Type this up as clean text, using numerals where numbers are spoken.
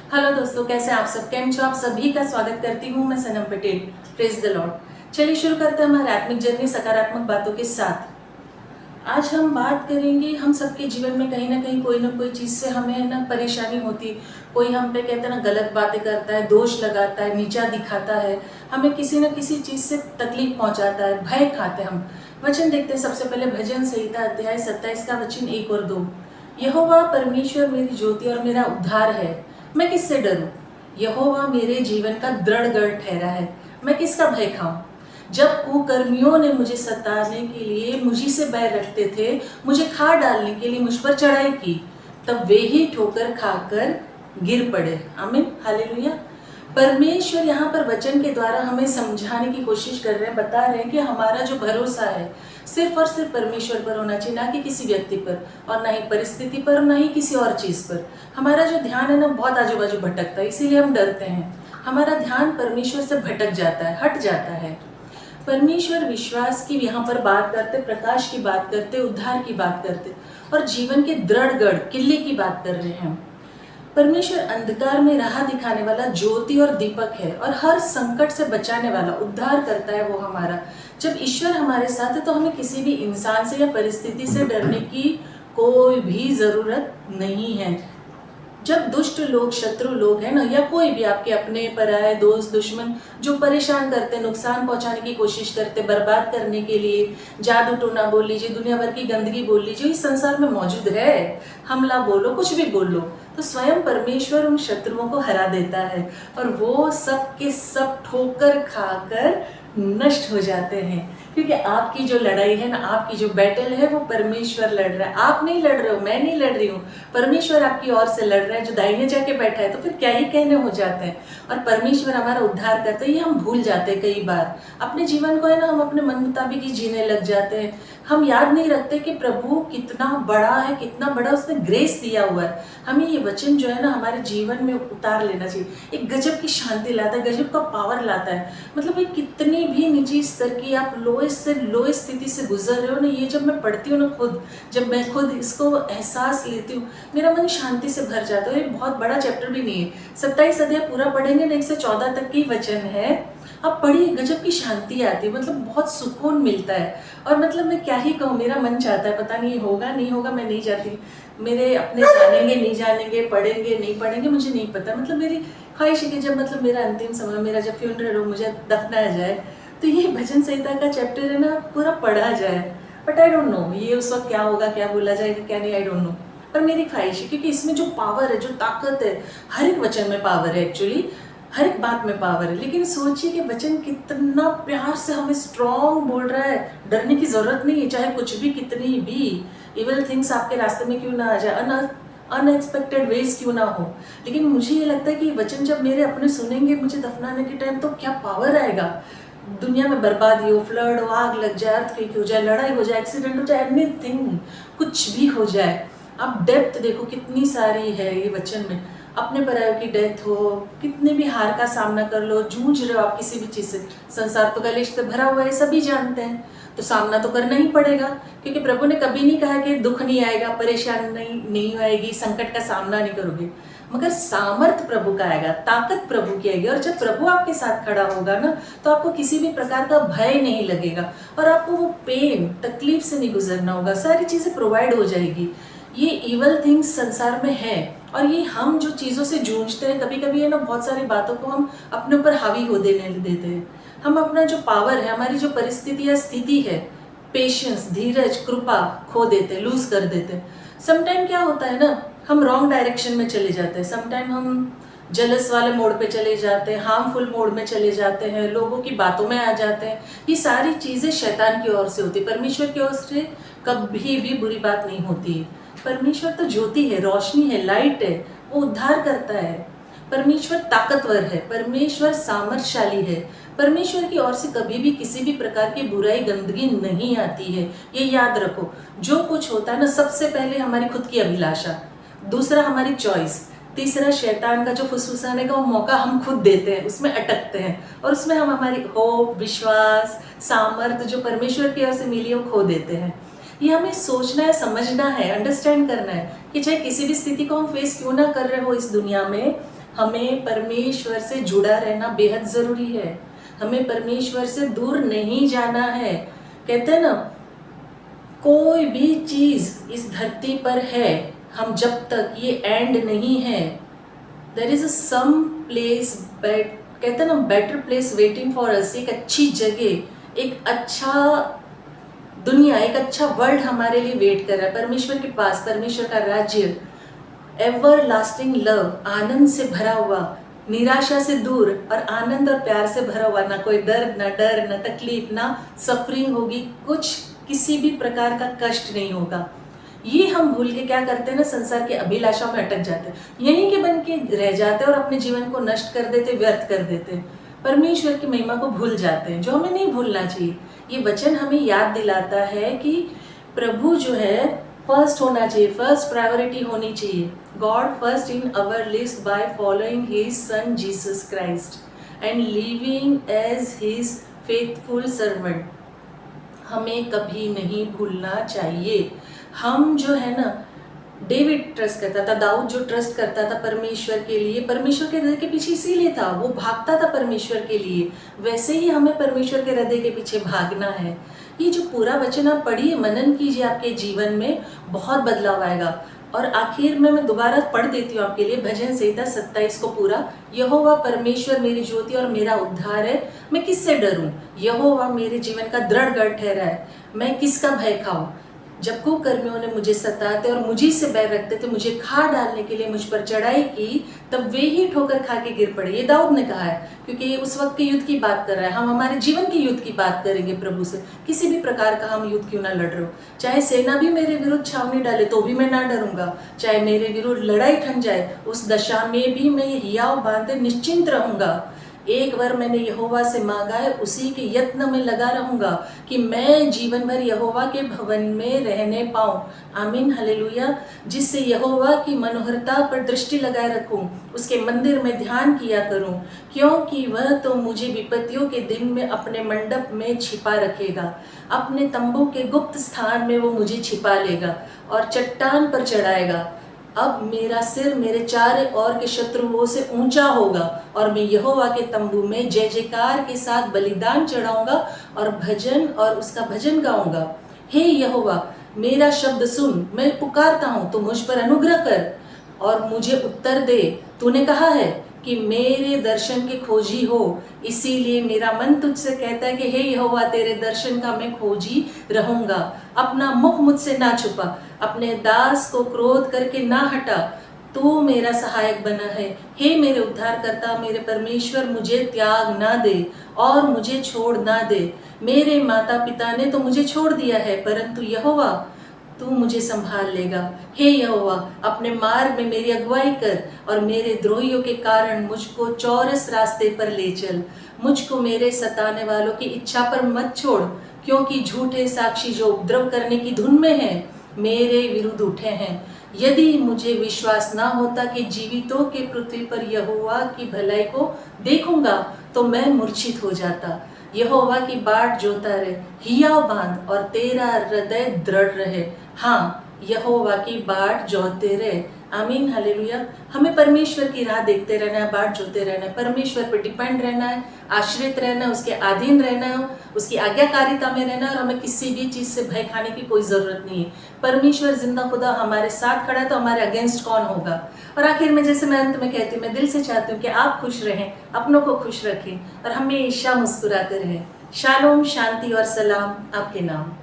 Hello दोस्तों, कैसे हैं आप सब? केम छो? आप सभी का स्वागत करती हूँ मैं Sanam Patel. Praise the Lord. चलिए शुरू करते हैं हमारी आत्मिक जर्नी सकारात्मक बातों के साथ। आज हम बात करेंगे, हम सबके जीवन में कहीं ना कहीं कोई ना कोई चीज़ से हमें ना परेशानी होती। कोई हम पे कहते हैं ना गलत बातें करता है, दोष लगाता है, नीचा दिखाता है, हमें किसी न किसी चीज़ से तकलीफ पहुंचाता है, भय खाते हैं हम। वचन देखते हैं सबसे पहले भजन संहिता अध्याय 27 का वचन 1 और 2। यहोवा परमेश्वर मेरी ज्योति और मेरा उद्धार है, मैं किससे डरूं? यहोवा मेरे जीवन का दृढ़ गढ़ ठहरा है, मैं किसका भय खाऊं? जब कुकर्मियों ने मुझे सताने के लिए मुझी से बैर रखते थे, मुझे खा डालने के लिए मुझ पर चढ़ाई की, तब वे ही ठोकर खाकर गिर पड़े। आमीन, हालेलुया। परमेश्वर यहाँ पर वचन के द्वारा हमें समझाने की कोशिश कर रहे हैं, बता रहे हैं कि हमारा जो भरोसा है सिर्फ और सिर्फ परमेश्वर पर होना चाहिए, ना कि किसी व्यक्ति पर, और ना ही परिस्थिति पर, और ना ही किसी और चीज़ पर। हमारा जो ध्यान है ना बहुत आजू बाजू भटकता है, इसीलिए हम डरते हैं। हमारा ध्यान परमेश्वर से भटक जाता है, हट जाता है। परमेश्वर विश्वास की यहाँ पर बात करते, प्रकाश की बात करते, उद्धार की बात करते और जीवन के दृढ़ गढ़ किले की बात कर रहे हैं। परमेश्वर अंधकार में राह दिखाने वाला ज्योति और दीपक है, और हर संकट से बचाने वाला, उद्धार करता है वो हमारा। जब ईश्वर हमारे साथ है तो हमें किसी भी इंसान से या परिस्थिति से डरने की कोई भी जरूरत नहीं है। जब दुष्ट लोग, शत्रु लोग हैं ना, या कोई भी आपके अपने पराये दोस्त, दुश्मन जो परेशान करते, नुकसान पहुंचाने की कोशिश करते, बर्बाद करने के लिए, जादू टोना बोल लीजिए, दुनिया भर की गंदगी बोल लीजिए, इस संसार में मौजूद है, हमला बोलो, कुछ भी बोलो, तो स्वयं परमेश्वर उन शत्रुओं को हरा देता है और वो सब के सब ठोकर खाकर नष्ट हो जाते हैं। क्योंकि आपकी जो लड़ाई है ना, आपकी जो बैटल है, वो परमेश्वर लड़ रहा है। आप नहीं लड़ रहे हो, मैं नहीं लड़ रही हूँ, परमेश्वर आपकी ओर से लड़ रहा है, जो दाहिने जाके बैठा है। तो फिर क्या ही कहने हो जाते हैं। और परमेश्वर हमारा उद्धार करते हैं, ये हम भूल जाते हैं कई बार। अपने जीवन को है ना हम अपने मन मुताबिक ही जीने लग जाते हैं। हम याद नहीं रखते कि प्रभु कितना बड़ा है, कितना बड़ा उसने ग्रेस दिया हुआ है। हमें ये वचन जो है ना हमारे जीवन में उतार लेना चाहिए। एक गजब की शांति लाता है, गजब का पावर लाता है। मतलब ये कितनी भी निजी स्तर की आप लोएस्ट से लोएस्ट स्थिति से गुजर रहे हो ना, ये जब मैं पढ़ती हूँ ना, खुद जब मैं खुद इसको एहसास लेती हूँ, मेरा मन शांति से भर जाता है। ये बहुत बड़ा चैप्टर भी नहीं है, 27 अध्याय पूरा पढ़ेंगे ना, 1 से 14 तक की वचन है। आप पढ़िए, गजब की शांति आती है, मतलब बहुत सुकून मिलता है। और मतलब मैं क्या ही कहूँ, मेरा मन चाहता है, पता नहीं होगा नहीं होगा, मैं नहीं जाती। मेरे अपने जानेंगे नहीं जानेंगे, पढ़ेंगे नहीं पढ़ेंगे, मुझे नहीं पता। मतलब मेरी ख्वाहिश है कि जब मतलब मेरा अंतिम समय, मेरा जब फ्यूनरल हो, मुझे दफनाया जाए, तो ये भजन संहिता का चैप्टर है ना पूरा पढ़ा जाए। बट आई डोंट नो ये उस वक्त क्या होगा, क्या बोला जाएगा, क्या नहीं, आई डोंट नो। पर मेरी ख्वाहिश है, क्योंकि इसमें जो पावर है, जो ताकत है, हर एक वचन में पावर है, एक्चुअली हर एक बात में पावर है। लेकिन सोचिए कि वचन कितना प्यार से हमें स्ट्रॉन्ग बोल रहा है। डरने की जरूरत नहीं है, चाहे कुछ भी, कितनी भी इविल थिंग्स आपके रास्ते में क्यों ना आ जाए, अनएक्सपेक्टेड वेज क्यों ना हो। लेकिन मुझे ये लगता है कि वचन जब मेरे अपने सुनेंगे मुझे दफनाने के टाइम, तो क्या पावर आएगा। दुनिया में बर्बादी हो, फ्लड हो, आग लग जाए, अर्थक्वेक हो जाए, लड़ाई हो जाए, एक्सीडेंट हो जाए, एनीथिंग, कुछ भी हो जाए, अब डेप्थ देखो कितनी सारी है ये वचन में। अपने परायों की डेथ हो, कितने भी हार का सामना कर लो, जूझ रहे हो आप किसी भी चीज़ से, संसार तो कलेश से भरा हुआ है, सभी जानते हैं, तो सामना तो करना ही पड़ेगा। क्योंकि प्रभु ने कभी नहीं कहा कि दुख नहीं आएगा, परेशानी नहीं आएगी, संकट का सामना नहीं करोगे, मगर सामर्थ प्रभु का आएगा, ताकत प्रभु की आएगी। और जब प्रभु आपके साथ खड़ा होगा ना, तो आपको किसी भी प्रकार का भय नहीं लगेगा, और आपको वो पेन, तकलीफ से नहीं गुजरना होगा, सारी चीज़ें प्रोवाइड हो जाएगी। ये इवल थिंग्स संसार में है, और ये हम जो चीज़ों से जूझते हैं, कभी कभी है ना बहुत सारी बातों को हम अपने ऊपर हावी हो देने देते हैं। हम अपना जो पावर है, हमारी जो परिस्थिति या स्थिति है, पेशेंस, धीरज, कृपा खो देते, लूज कर देते। समटाइम क्या होता है ना, हम रॉन्ग डायरेक्शन में चले जाते हैं, समटाइम हम जलस वाले मोड पे चले जाते हैं, हार्मफुल मोड में चले जाते हैं, लोगों की बातों में आ जाते हैं। ये सारी चीज़ें शैतान की ओर से होती है, परमेश्वर की ओर से कभी भी बुरी बात नहीं होती है। परमेश्वर तो ज्योति है, रोशनी है, लाइट है, वो उद्धार करता है। परमेश्वर ताकतवर है, परमेश्वर सामर्थशाली है, परमेश्वर की ओर से कभी भी किसी भी प्रकार की बुराई, गंदगी नहीं आती है। ये याद रखो, जो कुछ होता है ना, सबसे पहले हमारी खुद की अभिलाषा, दूसरा हमारी चॉइस, तीसरा शैतान का जो फुसफुसाने का वो मौका हम खुद देते हैं, उसमें अटकते हैं, और उसमें हम हमारी होप, विश्वास, सामर्थ जो परमेश्वर की ओर से मिली है वो खो देते हैं। ये हमें सोचना है, समझना है, अंडरस्टैंड करना है कि चाहे किसी भी स्थिति को हम फेस क्यों ना कर रहे हो इस दुनिया में, हमें परमेश्वर से जुड़ा रहना बेहद ज़रूरी है। हमें परमेश्वर से दूर नहीं जाना है। कहते हैं ना, कोई भी चीज़ इस धरती पर है, हम जब तक ये एंड नहीं है, देयर इज सम प्लेस, कहते हैं ना, better place waiting for us. एक अच्छी जगह, एक अच्छा दुनिया, एक अच्छा वर्ल्ड हमारे लिए वेट कर रहा है परमेश्वर के पास। परमेश्वर का राज्य, एवर लास्टिंग लव, आनंद से भरा हुआ, निराशा से दूर और आनंद और प्यार से भरा हुआ। ना कोई दर्द, ना डर, ना तकलीफ, ना सफरिंग होगी, कुछ किसी भी प्रकार का कष्ट नहीं होगा। ये हम भूल के क्या करते हैं ना, संसार की अभिलाषाओं में अटक जाते हैं, यहीं के बन के रह जाते हैं और अपने जीवन को नष्ट कर देते, व्यर्थ कर देते हैं, परमेश्वर की महिमा को भूल जाते हैं, जो हमें नहीं भूलना चाहिए। ये वचन हमें याद दिलाता है कि प्रभु जो है फर्स्ट होना चाहिए, फर्स्ट प्रायोरिटी होनी चाहिए। God first in our list by following his son Jesus Christ and living as his faithful servant. हमें कभी नहीं भूलना चाहिए। हम जो है ना, डेविड ट्रस्ट करता था, दाऊद जो ट्रस्ट करता था परमेश्वर के लिए, परमेश्वर के हृदय के पीछे इसीलिए था, वो भागता था परमेश्वर के लिए। वैसे ही हमें परमेश्वर के हृदय के पीछे भागना है। ये जो पूरा वचन आप पढ़िए, मनन कीजिए, आपके जीवन में बहुत बदलाव आएगा। और आखिर में मैं दोबारा पढ़ देती हूँ आपके लिए भजन संहिता 27 को पूरा। यहोवा परमेश्वर मेरी ज्योति और मेरा उद्धार है, मैं किससे डरूं? यहोवा मेरे जीवन का दृढ़ गढ़ ठहरा है, मैं किसका भय खाऊं? जब कुकर्मियों ने मुझे सताते और मुझी से बैर रखते थे, मुझे खा डालने के लिए मुझ पर चढ़ाई की, तब वे ही ठोकर खा के गिर पड़े। ये दाऊद ने कहा है, क्योंकि ये उस वक्त के युद्ध की बात कर रहा है। हम हमारे जीवन के युद्ध की बात करेंगे प्रभु से। किसी भी प्रकार का हम युद्ध क्यों ना लड़ रहे हो, चाहे सेना भी मेरे विरुद्ध छावनी डाले तो भी मैं ना डरूंगा, चाहे मेरे विरुद्ध लड़ाई ठन जाए, उस दशा में भी मैं हियाव बांधे निश्चिंत रहूंगा। एक बार मैंने यहोवा से मांगा है, उसी के यत्न में लगा रहूंगा कि मैं जीवन भर यहोवा के भवन में रहने पाऊं। आमीन, हालेलुया। जिससे यहोवा की मनोहरता पर दृष्टि लगाए रखूं, उसके मंदिर में ध्यान किया करूं, क्योंकि वह तो मुझे विपत्तियों के दिन में अपने मंडप में छिपा रखेगा। अपने तंबू के गुप्त स्थान में वो मुझे छिपा लेगा और चट्टान पर चढ़ाएगा। अब मेरा सिर मेरे चारों ओर के शत्रुओं से ऊंचा होगा और मैं यहोवा के तंबू में जय जयकार के साथ बलिदान चढ़ाऊंगा और उसका भजन गाऊंगा। हे यहोवा, मेरा शब्द सुन, मैं पुकारता हूँ, तो मुझ पर अनुग्रह कर और मुझे उत्तर दे। तूने कहा है कि मेरे दर्शन के खोजी हो, इसीलिए मेरा मन तुझसे कहता है कि हे यहोवा, तेरे दर्शन का मैं खोजी रहूंगा। अपना मुख मुझसे ना छुपा, अपने दास को क्रोध करके ना हटा। तू मेरा सहायक बना है, हे मेरे उद्धारकर्ता, मेरे परमेश्वर, मुझे त्याग ना दे और मुझे छोड़ ना दे। मेरे माता पिता ने तो मुझे छोड़ दिया है, परंतु यहोवा तू मुझे संभाल लेगा। हे यहोवा, अपने मार्ग में मेरी अगुवाई कर और मेरे द्रोहियों के कारण मुझको चौरस रास्ते पर ले चल। मुझको मेरे सताने वालों की इच्छा पर मत छोड़, क्योंकि झूठे साक्षी जो उपद्रव करने की धुन में हैं, मेरे विरुद्ध उठे हैं। यदि मुझे विश्वास ना होता कि जीवितों के पृथ्वी पर यहोवा की भलाई को देखूंगा, तो मैं मूर्छित हो जाता। यहोवा की बाट जोता रहे, हियाव बांध और तेरा हृदय दृढ़ रहे। हाँ, यहोवा की बाट जोते रहे। आमीन, हालेलुया। हमें परमेश्वर की राह देखते रहना है, बाट जोते रहना है, परमेश्वर पर डिपेंड रहना है, आश्रित रहना है, उसके अधीन रहना है, उसकी आज्ञाकारिता में रहना है, और हमें किसी भी चीज़ से भय खाने की कोई ज़रूरत नहीं है। परमेश्वर जिंदा खुदा हमारे साथ खड़ा है, तो हमारे अगेंस्ट कौन होगा। और आखिर में, जैसे मैं अंत में कहती हूँ, मैं दिल से चाहती हूँ कि आप खुश रहें, अपनों को खुश रखें और हमेशा मुस्कुराते रहें। शालोम, शांति और सलाम आपके नाम।